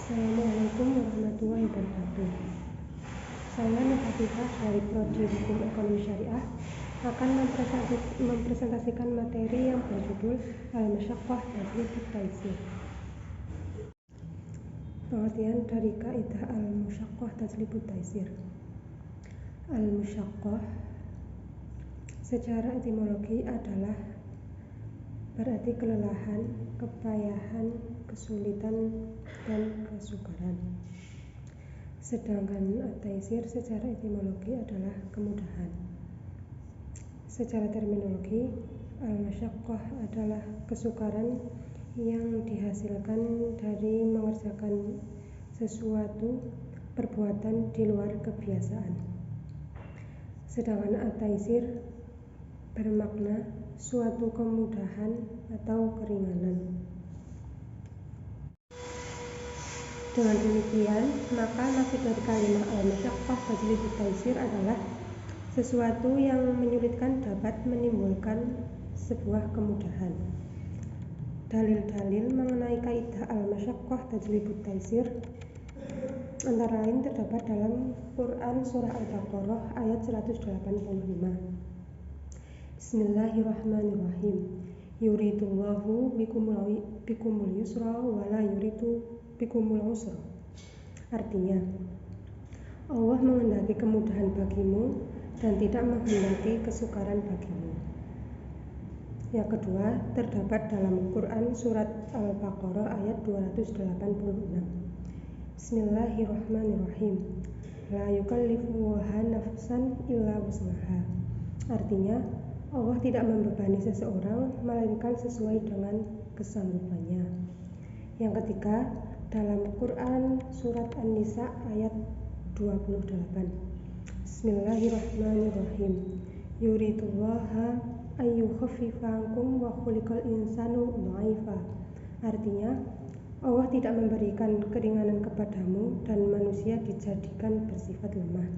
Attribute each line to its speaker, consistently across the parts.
Speaker 1: Assalamualaikum warahmatullahi wabarakatuh. Saya Nurhafifah dari Prodi Hukum Ekonomi Syariah akan mempresentasikan materi yang berjudul Al-Masyaqqah Tajlibut Taysir. Pengertian dari kaidah Al-Masyaqqah Tajlibut Taysir. Al-Masyaqqah secara etimologi adalah berarti kelelahan, kepayahan, kesulitan, dan kesukaran. Sedangkan at-taysir secara etimologi adalah kemudahan. Secara terminologi, al-masyaqqah adalah kesukaran yang dihasilkan dari mengerjakan sesuatu perbuatan di luar kebiasaan. Sedangkan at-taysir bermakna suatu kemudahan atau keringanan. Dengan demikian, maka maksud dari kalimat al-masyaqqah tajlibut taysir adalah sesuatu yang menyulitkan dapat menimbulkan sebuah kemudahan. Dalil-dalil mengenai kaidah al-masyaqqah tajlibut taysir antara lain terdapat dalam Quran surah Al-Baqarah ayat 185. Bismillahirrahmanirrahim. Yuridullahu bikumul yusra wa la yuridu bikumul usra. Artinya, Allah menghendaki kemudahan bagimu dan tidak menghendaki kesukaran bagimu. Yang kedua, terdapat dalam Quran surat Al-Baqarah ayat 286. Bismillahirrahmanirrahim. La yukallifuha nafsan illa wus'aha. Artinya, Allah tidak membebani seseorang melainkan sesuai dengan kesanggupannya. Yang ketiga, dalam Quran surat An-Nisa ayat 28. Bismillahirrahmanirrahim. Yuridullaha ayyukhaffifa ankum wa khuliqal insanu dha'ifa. Artinya, Allah tidak memberikan keringanan kepadamu dan manusia dijadikan bersifat lemah.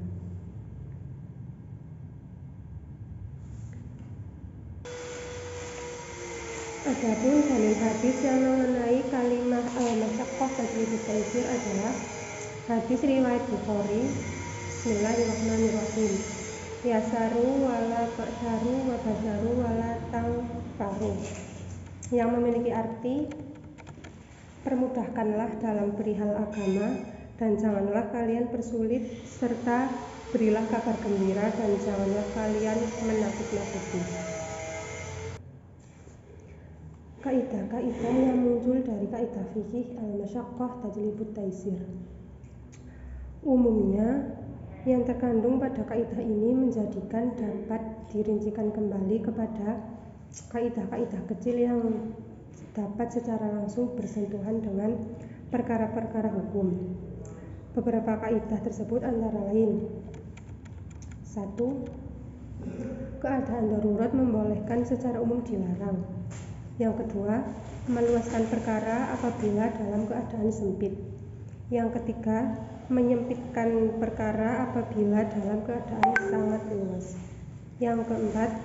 Speaker 1: Adapun dalil hadis yang mengenai kalimat al-masyaqqah tajlibut taysir adalah hadis riwayat Bukhari. Bismillahirrahmanirrahim. Yasaru wala ta'saru wa basaru wala tangfaru, yang memiliki arti permudahkanlah dalam perihal agama dan janganlah kalian persulit, serta berilah kabar gembira dan janganlah kalian menakut-nakuti. Kaidah-kaidah yang muncul dari kaidah fikih al-masyaqqah tajlibut taysir. Umumnya, yang terkandung pada kaidah ini menjadikan dapat dirincikan kembali kepada kaidah-kaidah kecil yang dapat secara langsung bersentuhan dengan perkara-perkara hukum. Beberapa kaidah tersebut antara lain: 1. Keadaan darurat membolehkan, secara umum dilarang. Yang kedua, meluaskan perkara apabila dalam keadaan sempit. Yang ketiga, menyempitkan perkara apabila dalam keadaan sangat luas. Yang keempat,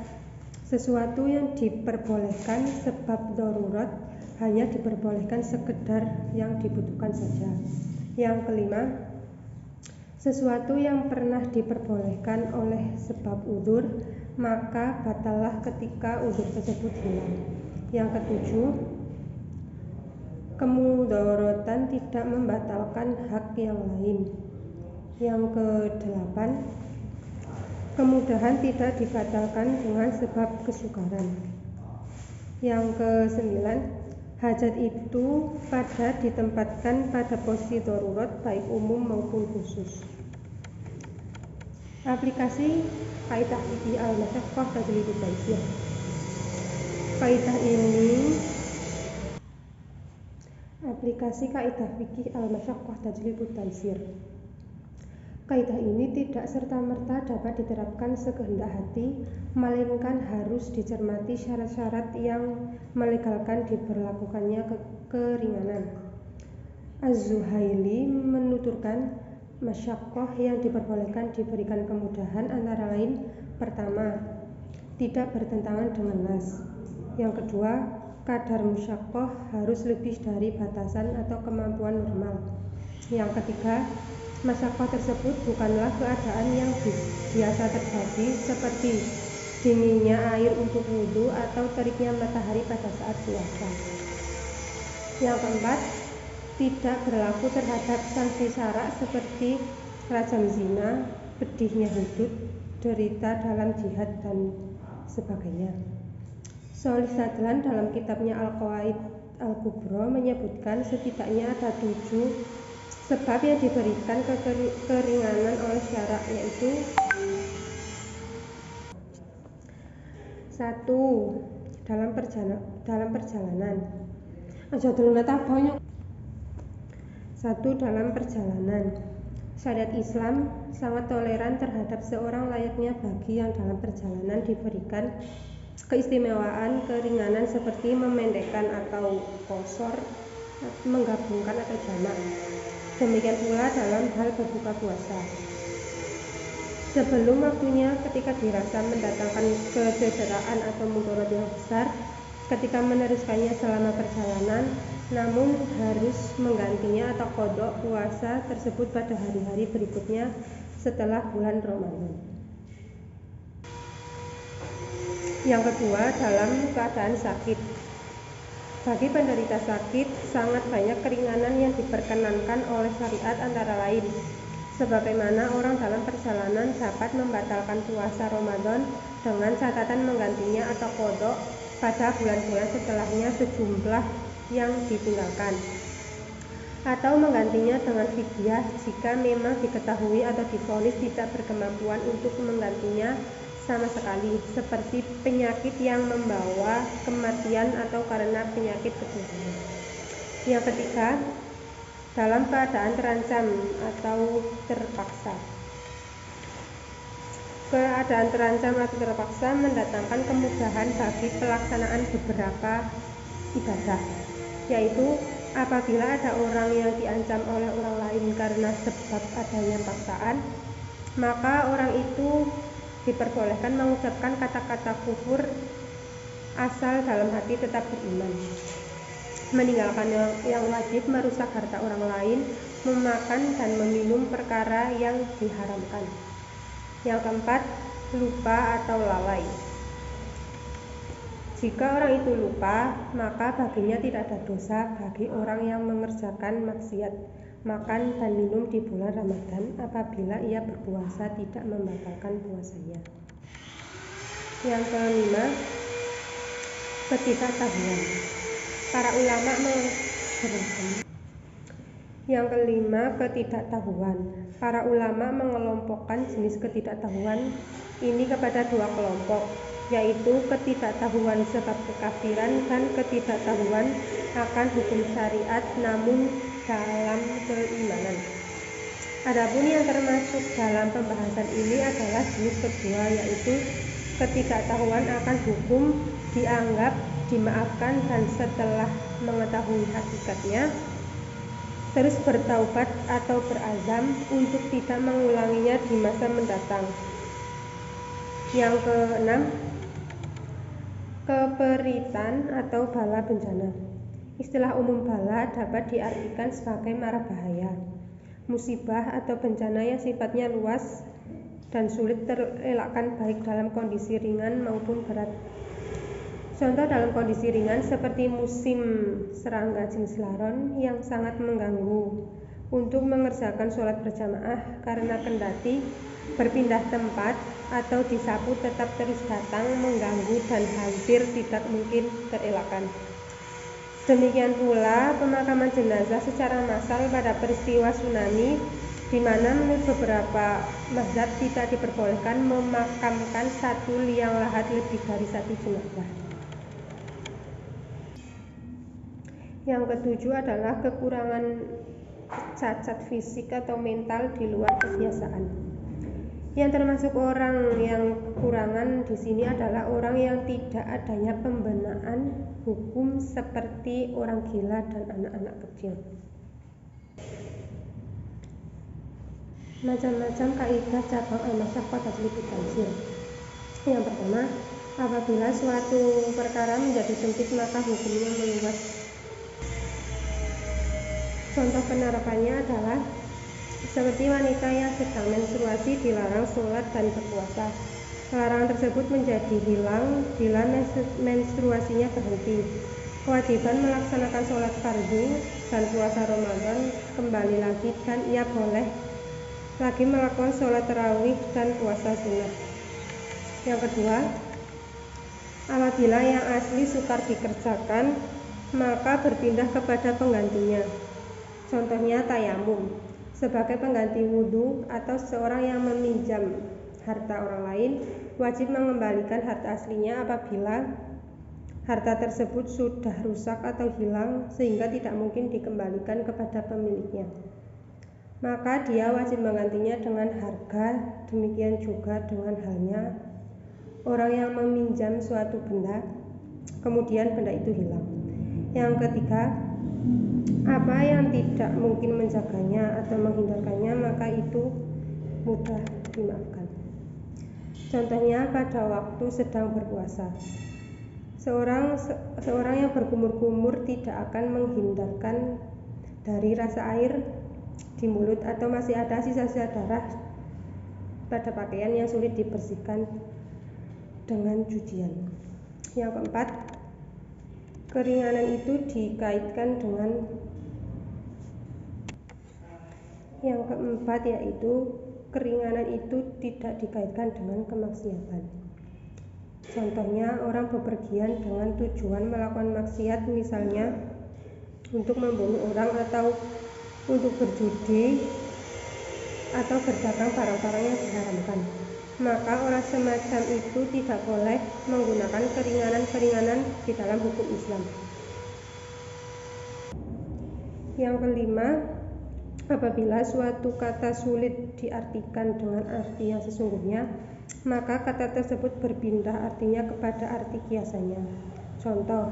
Speaker 1: sesuatu yang diperbolehkan sebab darurat hanya diperbolehkan sekedar yang dibutuhkan saja. Yang kelima, sesuatu yang pernah diperbolehkan oleh sebab udzur maka batallah ketika udzur tersebut hilang. Yang ketujuh, kemudaratan tidak membatalkan hak yang lain. Yang kedelapan, kemudahan tidak dibatalkan dengan sebab kesukaran. Yang kesembilan, hajat itu pada ditempatkan pada posisi darurat baik umum maupun khusus. Aplikasi kaidah fikih al-masyaqqah tajlibut taysir. Aplikasi kaidah fikih al-masyaqqah tajlibut taysir. Kaidah ini tidak serta-merta dapat diterapkan sekehendak hati, melainkan harus dicermati syarat-syarat yang melegalkan diberlakukannya keringanan. Az-Zuhaili menuturkan, masyaqqah yang diperbolehkan diberikan kemudahan antara lain: pertama, tidak bertentangan dengan nas. Yang kedua, kadar musyaqqah harus lebih dari batasan atau kemampuan normal. Yang ketiga, masyarakat tersebut bukanlah keadaan yang biasa terjadi seperti dinginnya air untuk wudhu atau teriknya matahari pada saat puasa. Yang keempat, tidak berlaku terhadap sanksi syarak seperti rajam zina, pedihnya hudud, derita dalam jihad, dan sebagainya. Sholih Sadlan dalam kitabnya Al-Qawaid Al-Kubro menyebutkan setidaknya ada 7 sebab yang diberikan keringanan oleh syarak, yaitu 1. Dalam perjalanan. 1. Dalam perjalanan. Syariat Islam sangat toleran terhadap seorang layaknya bagi yang dalam perjalanan diberikan keistimewaan keringanan seperti memendekkan atau qosor, menggabungkan atau jamak. Demikian pula dalam hal berbuka puasa. Sebelum waktunya ketika dirasa mendatangkan kecederaan atau mudarat yang besar ketika meneruskannya selama perjalanan, namun harus menggantinya atau qodok puasa tersebut pada hari-hari berikutnya setelah bulan Ramadan. Yang kedua, dalam keadaan sakit. Bagi penderita sakit, sangat banyak keringanan yang diperkenankan oleh syariat, antara lain sebagaimana orang dalam perjalanan dapat membatalkan puasa Ramadan dengan catatan menggantinya atau qodok pada bulan-bulan setelahnya sejumlah yang ditinggalkan, atau menggantinya dengan fidyah jika memang diketahui atau divonis tidak berkemampuan untuk menggantinya sama sekali, seperti penyakit yang membawa kematian atau karena penyakit keturunan. Yang ketiga, dalam keadaan terancam atau terpaksa. Keadaan terancam atau terpaksa mendatangkan kemudahan bagi pelaksanaan beberapa ibadah, yaitu apabila ada orang yang diancam oleh orang lain karena sebab adanya paksaan, maka orang itu diperbolehkan mengucapkan kata-kata kufur asal dalam hati tetap beriman, meninggalkan yang wajib, merusak harta orang lain, memakan dan meminum perkara yang diharamkan. Yang keempat, lupa atau lalai. Jika orang itu lupa, maka baginya tidak ada dosa bagi orang yang mengerjakan maksiat, makan dan minum di bulan Ramadan apabila ia berpuasa tidak membatalkan puasanya. Yang kelima, ketidaktahuan. Para ulama Para ulama mengelompokkan jenis ketidaktahuan ini kepada 2 kelompok, yaitu ketidaktahuan sebab kekafiran dan ketidaktahuan akan hukum syariat namun dalam keimanan. Adapun yang termasuk dalam pembahasan ini adalah jenis kedua, yaitu ketidaktahuan akan hukum dianggap dimaafkan dan setelah mengetahui hakikatnya terus bertaubat atau berazam untuk tidak mengulanginya di masa mendatang. Yang keenam, keperitan atau bala bencana. Istilah umum bala dapat diartikan sebagai mara bahaya, musibah atau bencana yang sifatnya luas dan sulit terelakkan baik dalam kondisi ringan maupun berat. Contoh dalam kondisi ringan seperti musim serangga jenis laron yang sangat mengganggu untuk mengerjakan sholat berjamaah karena kendati berpindah tempat atau disapu tetap terus datang mengganggu dan hampir tidak mungkin terelakkan. Demikian pula pemakaman jenazah secara massal pada peristiwa tsunami, di mana menurut beberapa mazhab tidak diperbolehkan memakamkan satu liang lahat lebih dari 1 jenazah. Yang ketujuh adalah kekurangan cacat fisik atau mental di luar kebiasaan. Yang termasuk orang yang kekurangan di sini adalah orang yang tidak adanya pembenaan hukum seperti orang gila dan anak-anak kecil. Macam-macam kaidah cabang al-masyaqqah tajlibut taysir. Yang pertama, apabila suatu perkara menjadi sempit maka hukumnya meluas. Contoh penerapannya adalah seperti wanita yang sedang menstruasi dilarang sholat dan berpuasa. Larangan tersebut menjadi hilang bila menstruasinya berhenti. Kewajiban melaksanakan sholat fardu dan puasa Ramadan kembali lagi dan ia boleh lagi melakukan sholat tarawih dan puasa sunat. Yang kedua, apabila yang asli sukar dikerjakan, maka berpindah kepada penggantinya. Contohnya tayamum sebagai pengganti wudhu, atau seseorang yang meminjam harta orang lain wajib mengembalikan harta aslinya apabila harta tersebut sudah rusak atau hilang sehingga tidak mungkin dikembalikan kepada pemiliknya. Maka dia wajib menggantinya dengan harga. Demikian juga dengan halnya orang yang meminjam suatu benda kemudian benda itu hilang. Yang ketiga, apa yang tidak mungkin menjaganya atau menghindarkannya maka itu mudah dimaafkan. Contohnya pada waktu sedang berpuasa, seorang yang berkumur-kumur tidak akan menghindarkan dari rasa air di mulut atau masih ada sisa-sisa darah pada pakaian yang sulit dibersihkan dengan cucian. Yang keempat, keringanan itu dikaitkan dengan keringanan itu tidak dikaitkan dengan kemaksiatan. Contohnya orang bepergian dengan tujuan melakukan maksiat, misalnya untuk membunuh orang atau untuk berjudi atau berdagang barang-barang yang diharamkan. Maka orang semacam itu tidak boleh menggunakan keringanan-keringanan di dalam hukum Islam. Yang kelima, apabila suatu kata sulit diartikan dengan arti yang sesungguhnya, maka kata tersebut berpindah artinya kepada arti kiasannya. Contoh,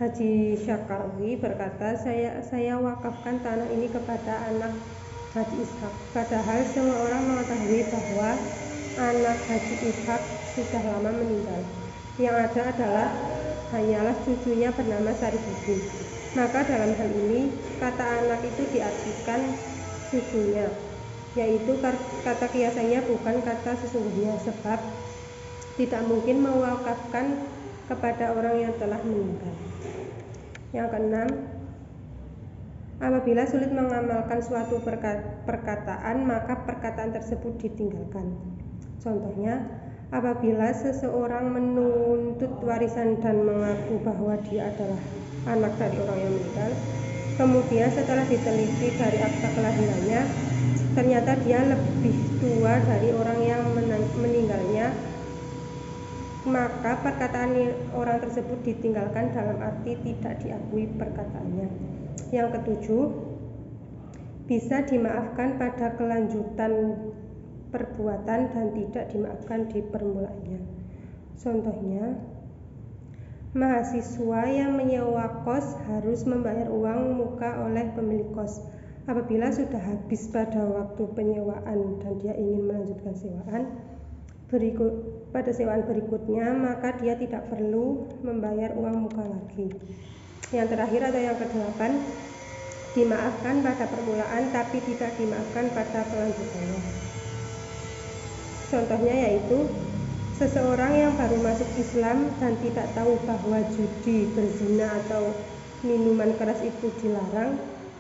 Speaker 1: Haji Syakarwi berkata, saya wakafkan tanah ini kepada anak Haji Ishak. Padahal semua orang mengetahui bahwa anak Haji Ishak sudah lama meninggal. Yang ada hanyalah cucunya bernama Sarifudin. Maka dalam hal ini kata anak itu diartikan cucunya, yaitu kata kiasannya bukan kata sesungguhnya, sebab tidak mungkin mewakafkan kepada orang yang telah meninggal. Yang keenam, apabila sulit mengamalkan suatu perkataan, maka perkataan tersebut ditinggalkan. Contohnya, apabila seseorang menuntut warisan dan mengaku bahwa dia adalah anak dari orang yang meninggal, kemudian setelah diteliti dari akta kelahirannya, ternyata dia lebih tua dari orang yang meninggalnya, maka perkataan orang tersebut ditinggalkan dalam arti tidak diakui perkataannya. Yang ketujuh, bisa dimaafkan pada kelanjutan perbuatan dan tidak dimaafkan di permulaannya. Contohnya, mahasiswa yang menyewa kos harus membayar uang muka oleh pemilik kos. Apabila sudah habis pada waktu penyewaan dan dia ingin melanjutkan pada sewaan berikutnya, maka dia tidak perlu membayar uang muka lagi. Yang terakhir atau yang kedelapan, dimaafkan pada permulaan tapi tidak dimaafkan pada kelanjutannya. Contohnya yaitu seseorang yang baru masuk Islam dan tidak tahu bahwa judi, berzina atau minuman keras itu dilarang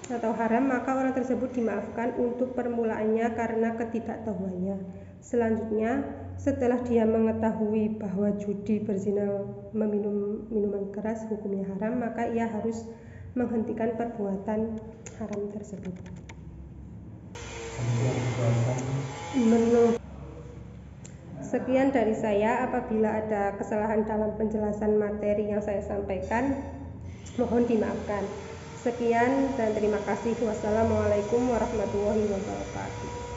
Speaker 1: atau haram, maka orang tersebut dimaafkan untuk permulaannya karena ketidaktahuannya. Selanjutnya, setelah dia mengetahui bahwa judi, berzina, meminum minuman keras hukumnya haram, maka ia harus menghentikan perbuatan haram tersebut. Sekian dari saya. Apabila ada kesalahan dalam penjelasan materi yang saya sampaikan, mohon dimaafkan. Sekian dan terima kasih. Wassalamualaikum warahmatullahi wabarakatuh.